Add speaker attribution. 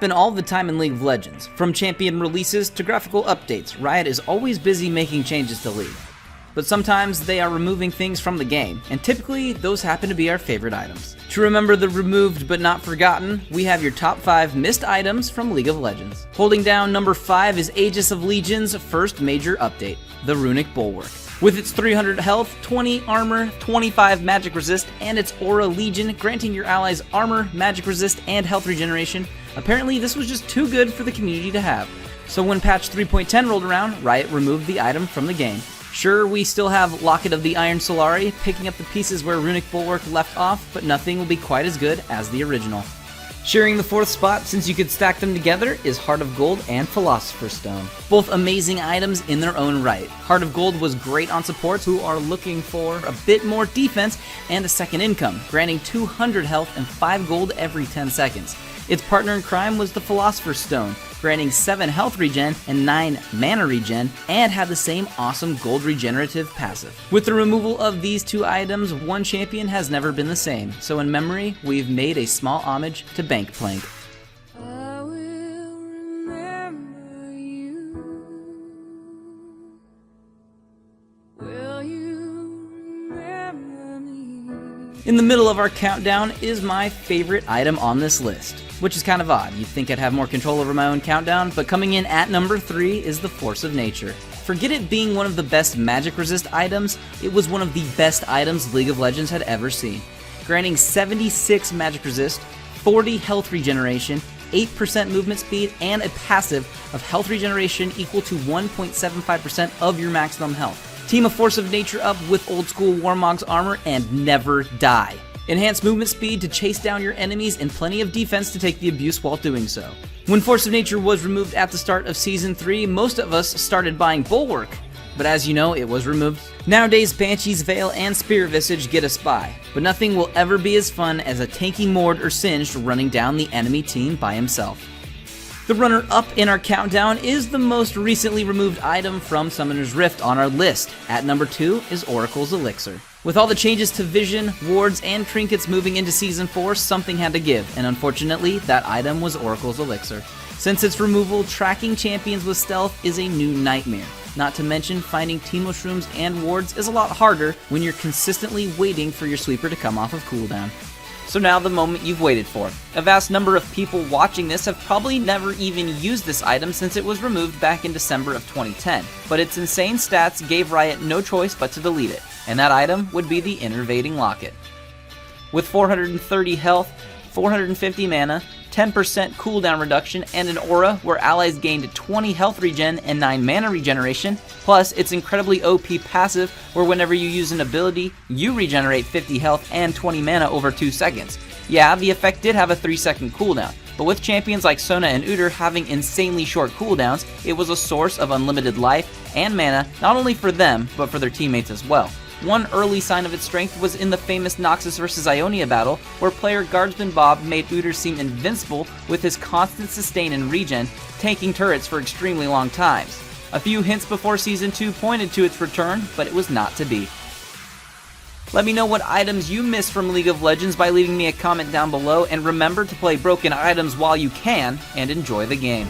Speaker 1: happen all the time in League of Legends. From champion releases to graphical updates, Riot is always busy making changes to League. But sometimes they are removing things from the game, and typically those happen to be our favorite items. To remember the removed but not forgotten, we have your top 5 missed items from League of Legends. Holding down number 5 is Aegis of Legion's first major update, the Runic Bulwark. With its 300 health, 20 armor, 25 magic resist, and its Aura Legion granting your allies armor, magic resist, and health regeneration, apparently this was just too good for the community to have. So when patch 3.10 rolled around, Riot removed the item from the game. Sure, we still have Locket of the Iron Solari, picking up the pieces where Runic Bulwark left off, but nothing will be quite as good as the original. Sharing the 4th spot, since you could stack them together, is Heart of Gold and Philosopher's Stone. Both amazing items in their own right. Heart of Gold was great on supports who are looking for a bit more defense and a second income, granting 200 health and 5 gold every 10 seconds. Its partner in crime was the Philosopher's Stone, granting 7 health regen and 9 mana regen, and had the same awesome gold regenerative passive. With the removal of these 2 items, one champion has never been the same, so in memory, we've made a small homage to Bankplank.
Speaker 2: I will remember you. Will you remember me?
Speaker 1: In the middle of our countdown is my favorite item on this list, which is kind of odd. You'd think I'd have more control over my own countdown, but coming in at number 3 is the Force of Nature. Forget it being one of the best magic resist items, it was one of the best items League of Legends had ever seen. Granting 76 magic resist, 40 health regeneration, 8% movement speed, and a passive of health regeneration equal to 1.75% of your maximum health. Team a Force of Nature up with old school Warmog's armor and never die. Enhanced movement speed to chase down your enemies and plenty of defense to take the abuse while doing so. When Force of Nature was removed at the start of Season 3, most of us started buying Bulwark, but as you know, it was removed. Nowadays, Banshee's Veil and Spirit Visage get us by, but nothing will ever be as fun as a tanky Mord or Singed running down the enemy team by himself. The runner-up in our countdown is the most recently removed item from Summoner's Rift on our list. At number 2 is Oracle's Elixir. With all the changes to vision, wards, and trinkets moving into Season 4, something had to give, and unfortunately, that item was Oracle's Elixir. Since its removal, tracking champions with stealth is a new nightmare. Not to mention, finding Teemo Shrooms and wards is a lot harder when you're consistently waiting for your sweeper to come off of cooldown. So now the moment you've waited for. A vast number of people watching this have probably never even used this item since it was removed back in December of 2010, but its insane stats gave Riot no choice but to delete it, and that item would be the Innervating Locket. With 430 health, 450 mana, 10% cooldown reduction, and an aura where allies gained 20 health regen and 9 mana regeneration, plus its incredibly OP passive where whenever you use an ability, you regenerate 50 health and 20 mana over 2 seconds. Yeah, the effect did have a 3-second cooldown, but with champions like Sona and Udyr having insanely short cooldowns, it was a source of unlimited life and mana not only for them, but for their teammates as well. One early sign of its strength was in the famous Noxus vs Ionia battle, where player Guardsman Bob made Udyr seem invincible with his constant sustain and regen, tanking turrets for extremely long times. A few hints before Season 2 pointed to its return, but it was not to be. Let me know what items you missed from League of Legends by leaving me a comment down below, and remember to play broken items while you can, and enjoy the game.